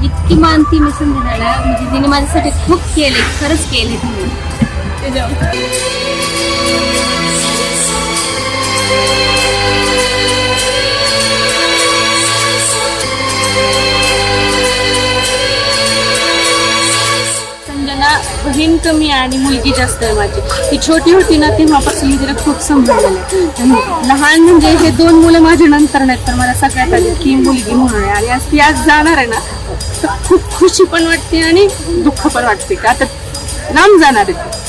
इतकी मानती मी संध्याला, म्हणजे तिने माझ्यासाठी खूप केले, खरंच केले तिने. संजना बहीण कमी आणि मुलगी जास्त आहे माझी. ती छोटी होती ना तेव्हापासून मी तिला खूप सांभाळलेलं. लहान म्हणजे हे 2 मुलं माझ्या नंतर नाहीत, तर मला सगळ्यात आधी ती मुलगी म्हणून आहे. आणि आज ती आज जाणार आहे ना, तर खूप खुशी पण वाटते आणि दुःख पण वाटते का आता लांब जाणार आहे.